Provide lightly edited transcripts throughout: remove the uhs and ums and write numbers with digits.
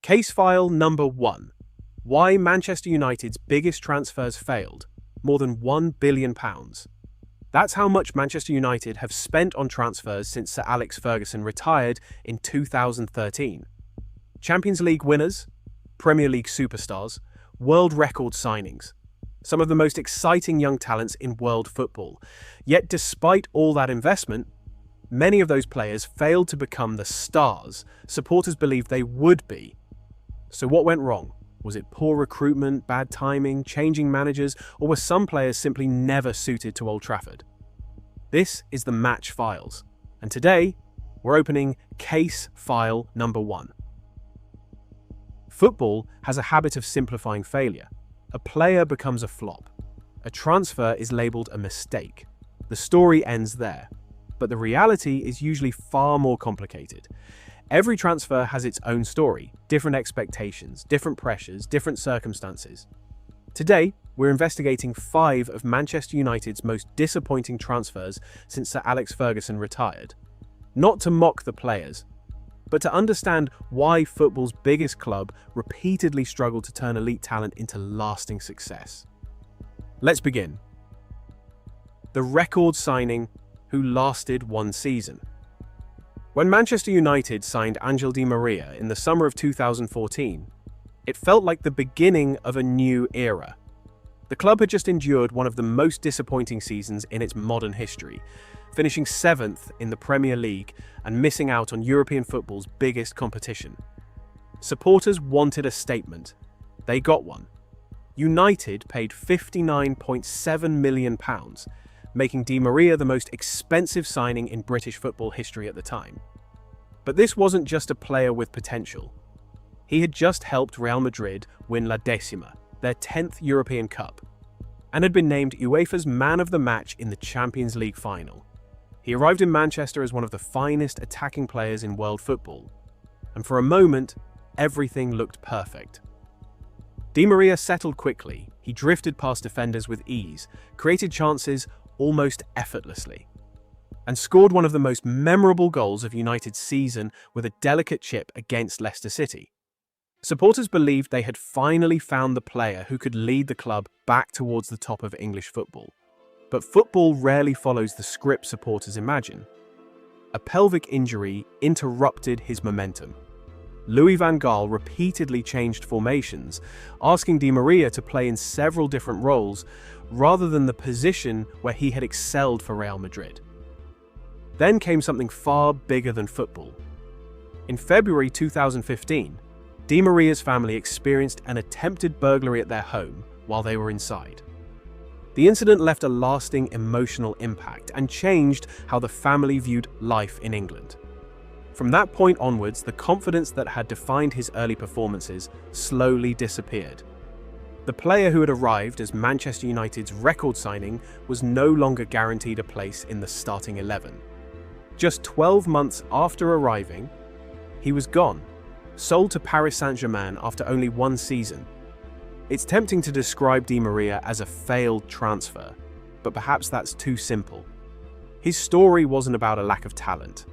Case file number 1. Why Manchester United's biggest transfers failed. More than £1 billion. That's how much Manchester United have spent on transfers since Sir Alex Ferguson retired in 2013. Champions League winners, Premier League superstars, world record signings. Some of the most exciting young talents in world football. Yet despite all that investment, many of those players failed to become the stars supporters believed they would be. So what went wrong? Was it poor recruitment, bad timing, changing managers, or were some players simply never suited to Old Trafford? This is the Match Files, and today we're opening case file number 1. Football has a habit of simplifying failure. A player becomes a flop. A transfer is labelled a mistake. The story ends there. But the reality is usually far more complicated. Every transfer has its own story, different expectations, different pressures, different circumstances. Today, we're investigating 5 of Manchester United's most disappointing transfers since Sir Alex Ferguson retired. Not to mock the players, but to understand why football's biggest club repeatedly struggled to turn elite talent into lasting success. Let's begin. The record signing who lasted 1 season. When Manchester United signed Ángel Di María in the summer of 2014, it felt like the beginning of a new era. The club had just endured one of the most disappointing seasons in its modern history, finishing 7th in the Premier League and missing out on European football's biggest competition. Supporters wanted a statement. They got one. United paid £59.7 million, making Di María the most expensive signing in British football history at the time. But this wasn't just a player with potential. He had just helped Real Madrid win La Décima, their 10th European Cup, and had been named UEFA's Man of the Match in the Champions League final. He arrived in Manchester as one of the finest attacking players in world football, and for a moment, everything looked perfect. Di María settled quickly. He drifted past defenders with ease, created chances almost effortlessly, and scored one of the most memorable goals of United's season with a delicate chip against Leicester City. Supporters believed they had finally found the player who could lead the club back towards the top of English football. But football rarely follows the script supporters imagine. A pelvic injury interrupted his momentum. Louis van Gaal repeatedly changed formations, asking Di María to play in several different roles rather than the position where he had excelled for Real Madrid. Then came something far bigger than football. In February 2015, Di María's family experienced an attempted burglary at their home while they were inside. The incident left a lasting emotional impact and changed how the family viewed life in England. From that point onwards, the confidence that had defined his early performances slowly disappeared. The player who had arrived as Manchester United's record signing was no longer guaranteed a place in the starting 11. Just 12 months after arriving, he was gone, sold to Paris Saint-Germain after only 1 season. It's tempting to describe Di María as a failed transfer, but perhaps that's too simple. His story wasn't about a lack of talent.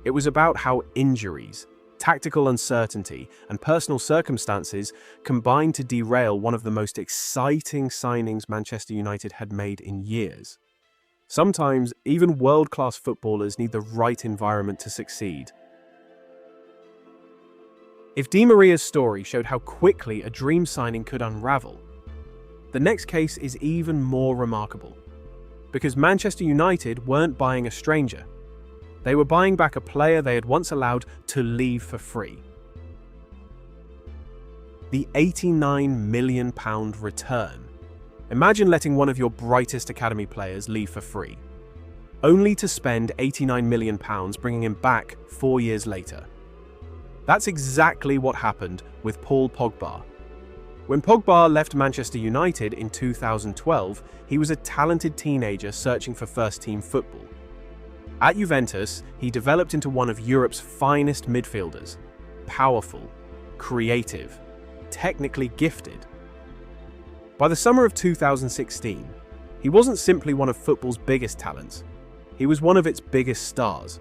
It was about how injuries, tactical uncertainty, and personal circumstances combined to derail one of the most exciting signings Manchester United had made in years. Sometimes, even world-class footballers need the right environment to succeed. If Di María's story showed how quickly a dream signing could unravel, the next case is even more remarkable. Because Manchester United weren't buying a stranger. They were buying back a player they had once allowed to leave for free. The £89 million return. Imagine letting one of your brightest academy players leave for free, only to spend £89 million bringing him back 4 years later. That's exactly what happened with Paul Pogba. When Pogba left Manchester United in 2012, he was a talented teenager searching for first-team football. At Juventus, he developed into one of Europe's finest midfielders, powerful, creative, technically gifted. By the summer of 2016, he wasn't simply one of football's biggest talents, he was one of its biggest stars.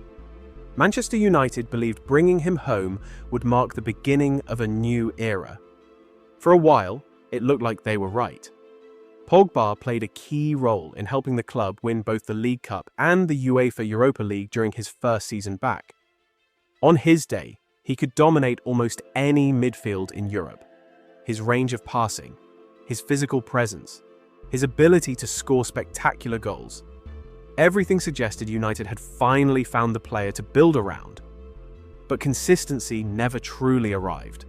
Manchester United believed bringing him home would mark the beginning of a new era. For a while, it looked like they were right. Pogba played a key role in helping the club win both the League Cup and the UEFA Europa League during his first season back. On his day, he could dominate almost any midfield in Europe. His range of passing, his physical presence, his ability to score spectacular goals. Everything suggested United had finally found the player to build around. But consistency never truly arrived.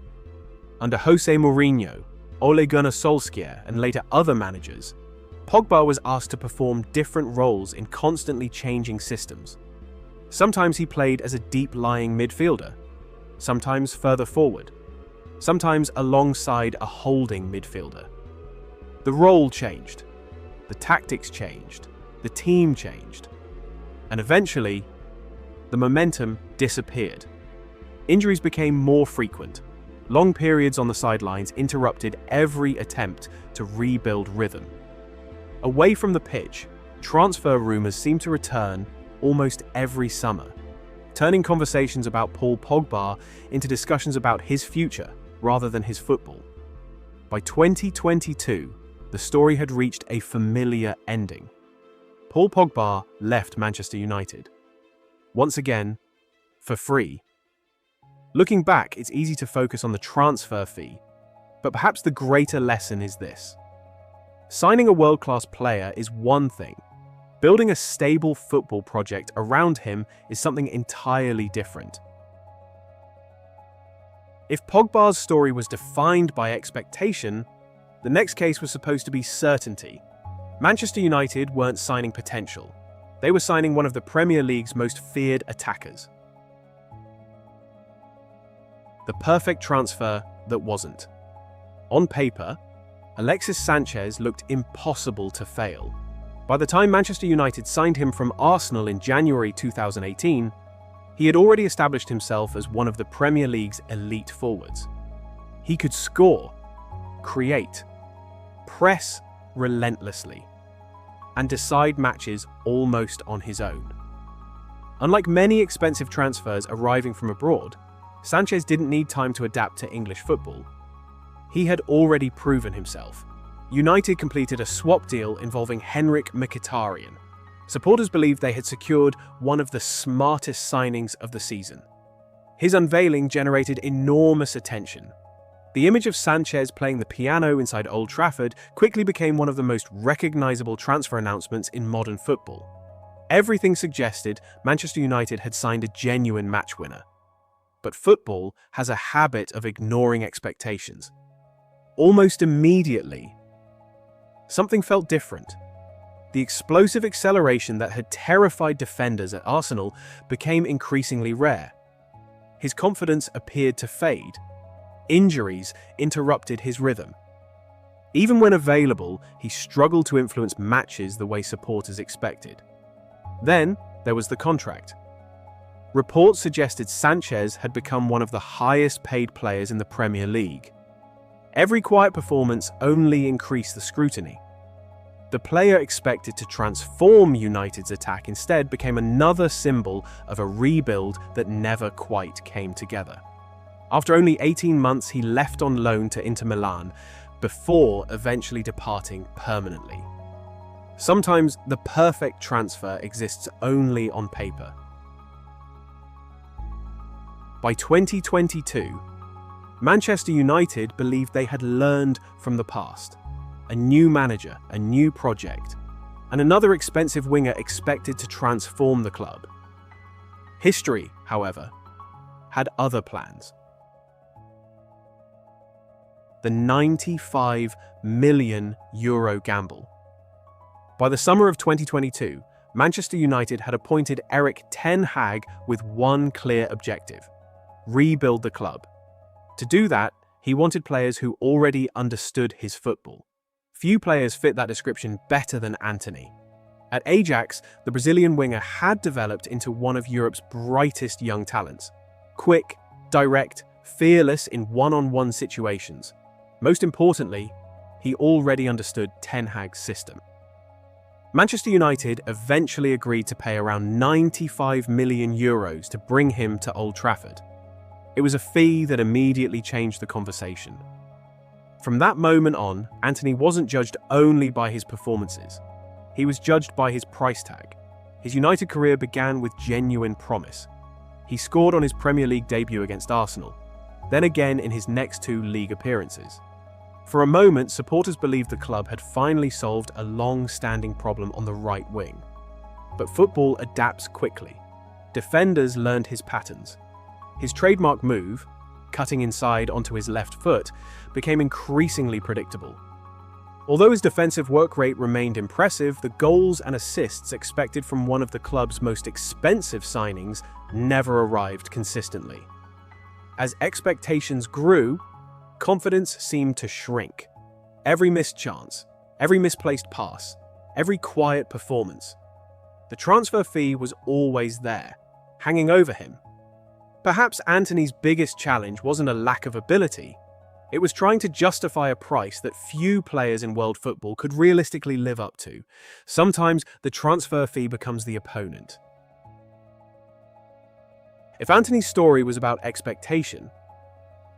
Under Jose Mourinho, Ole Gunnar Solskjaer, and later other managers, Pogba was asked to perform different roles in constantly changing systems. Sometimes he played as a deep-lying midfielder, sometimes further forward, sometimes alongside a holding midfielder. The role changed, the tactics changed, the team changed, and eventually, the momentum disappeared. Injuries became more frequent. Long periods on the sidelines interrupted every attempt to rebuild rhythm. Away from the pitch, transfer rumors seemed to return almost every summer, turning conversations about Paul Pogba into discussions about his future rather than his football. By 2022, the story had reached a familiar ending. Paul Pogba left Manchester United. Once again, for free. Looking back, it's easy to focus on the transfer fee, but perhaps the greater lesson is this. Signing a world-class player is one thing. Building a stable football project around him is something entirely different. If Pogba's story was defined by expectation, the next case was supposed to be certainty. Manchester United weren't signing potential. They were signing one of the Premier League's most feared attackers. The perfect transfer that wasn't. On paper, Alexis Sanchez looked impossible to fail. By the time Manchester United signed him from Arsenal in January 2018, he had already established himself as one of the Premier League's elite forwards. He could score, create, press relentlessly, and decide matches almost on his own. Unlike many expensive transfers arriving from abroad, Sanchez didn't need time to adapt to English football. He had already proven himself. United completed a swap deal involving Henrik Mkhitaryan. Supporters believed they had secured one of the smartest signings of the season. His unveiling generated enormous attention. The image of Sanchez playing the piano inside Old Trafford quickly became one of the most recognizable transfer announcements in modern football. Everything suggested Manchester United had signed a genuine match winner. But football has a habit of ignoring expectations. Almost immediately, something felt different. The explosive acceleration that had terrified defenders at Arsenal became increasingly rare. His confidence appeared to fade. Injuries interrupted his rhythm. Even when available, he struggled to influence matches the way supporters expected. Then there was the contract. Reports suggested Sanchez had become one of the highest-paid players in the Premier League. Every quiet performance only increased the scrutiny. The player expected to transform United's attack instead became another symbol of a rebuild that never quite came together. After only 18 months, he left on loan to Inter Milan before eventually departing permanently. Sometimes the perfect transfer exists only on paper. By 2022, Manchester United believed they had learned from the past. A new manager, a new project, and another expensive winger expected to transform the club. History, however, had other plans. The €95 million gamble. By the summer of 2022, Manchester United had appointed Erik ten Hag with one clear objective: rebuild the club. To do that, he wanted players who already understood his football. Few players fit that description better than Antony. At Ajax, the Brazilian winger had developed into one of Europe's brightest young talents. Quick, direct, fearless in one-on-one situations. Most importantly, he already understood Ten Hag's system. Manchester United eventually agreed to pay around €95 million to bring him to Old Trafford. It was a fee that immediately changed the conversation. From that moment on, Antony wasn't judged only by his performances. He was judged by his price tag. His United career began with genuine promise. He scored on his Premier League debut against Arsenal, then again in his next 2 league appearances. For a moment, supporters believed the club had finally solved a long-standing problem on the right wing. But football adapts quickly. Defenders learned his patterns. His trademark move, cutting inside onto his left foot, became increasingly predictable. Although his defensive work rate remained impressive, the goals and assists expected from one of the club's most expensive signings never arrived consistently. As expectations grew, confidence seemed to shrink. Every missed chance, every misplaced pass, every quiet performance. The transfer fee was always there, hanging over him. Perhaps Antony's biggest challenge wasn't a lack of ability. It was trying to justify a price that few players in world football could realistically live up to. Sometimes the transfer fee becomes the opponent. If Antony's story was about expectation,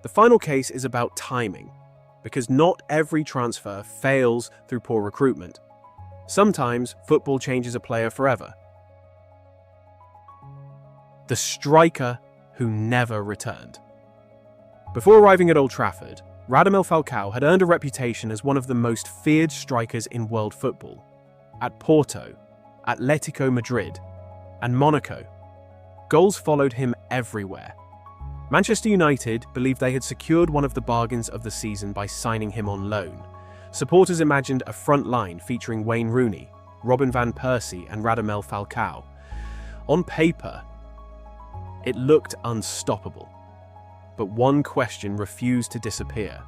the final case is about timing, because not every transfer fails through poor recruitment. Sometimes football changes a player forever. The striker who never returned. Before arriving at Old Trafford, Radamel Falcao had earned a reputation as one of the most feared strikers in world football. At Porto, Atletico Madrid, and Monaco, goals followed him everywhere. Manchester United believed they had secured one of the bargains of the season by signing him on loan. Supporters imagined a front line featuring Wayne Rooney, Robin van Persie, and Radamel Falcao. On paper, it looked unstoppable. But one question refused to disappear.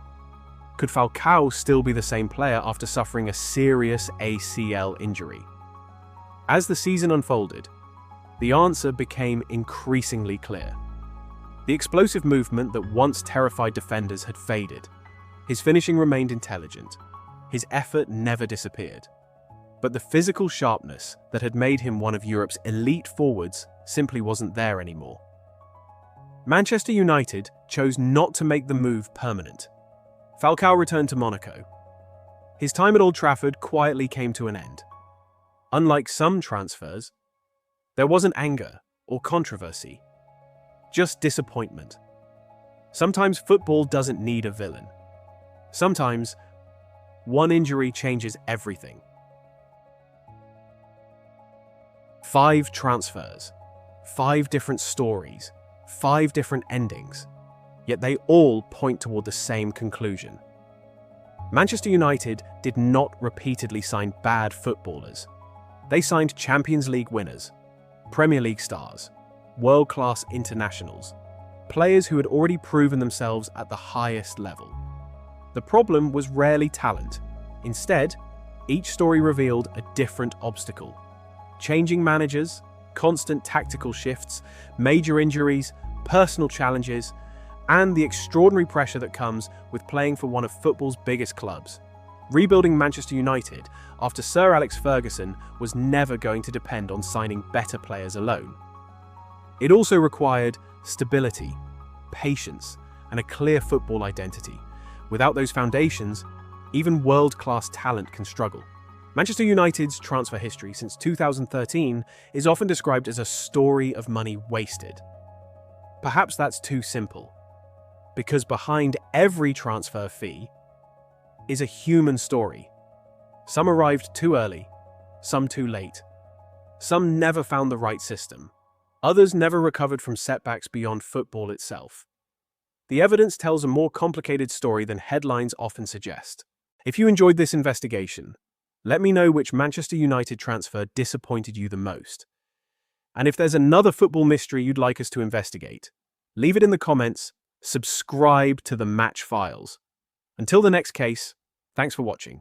Could Falcao still be the same player after suffering a serious ACL injury? As the season unfolded, the answer became increasingly clear. The explosive movement that once terrified defenders had faded. His finishing remained intelligent. His effort never disappeared. But the physical sharpness that had made him one of Europe's elite forwards simply wasn't there anymore. Manchester United chose not to make the move permanent. Falcao returned to Monaco. His time at Old Trafford quietly came to an end. Unlike some transfers, there wasn't anger or controversy, just disappointment. Sometimes football doesn't need a villain. Sometimes one injury changes everything. 5 transfers, 5 different stories, 5 different endings, yet they all point toward the same conclusion. Manchester United did not repeatedly sign bad footballers. They signed Champions League winners, Premier League stars, world-class internationals, players who had already proven themselves at the highest level. The problem was rarely talent. Instead, each story revealed a different obstacle. Changing managers, constant tactical shifts, major injuries, personal challenges, and the extraordinary pressure that comes with playing for one of football's biggest clubs. Rebuilding Manchester United after Sir Alex Ferguson was never going to depend on signing better players alone. It also required stability, patience, and a clear football identity. Without those foundations, even world-class talent can struggle. Manchester United's transfer history since 2013 is often described as a story of money wasted. Perhaps that's too simple, because behind every transfer fee is a human story. Some arrived too early, some too late. Some never found the right system. Others never recovered from setbacks beyond football itself. The evidence tells a more complicated story than headlines often suggest. If you enjoyed this investigation, let me know which Manchester United transfer disappointed you the most. And if there's another football mystery you'd like us to investigate, leave it in the comments, subscribe to the Match Files. Until the next case, thanks for watching.